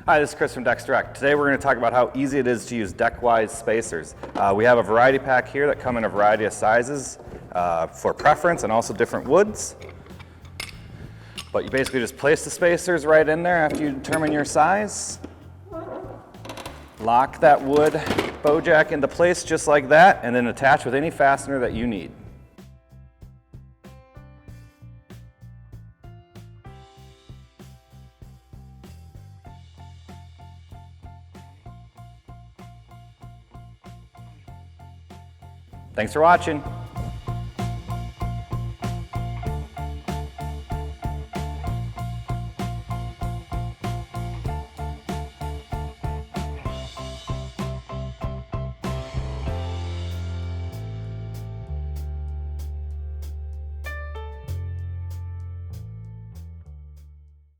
Hi, this is Chris from DecksDirect. Today we're going to talk about how easy it is to use DeckWise spacers. We have a variety pack here that come in a variety of sizes for preference and also different woods. But you basically just place the spacers right in there after you determine your size. Lock that wood bow jack into place just like that, and then attach with any fastener that you need. Thanks for watching.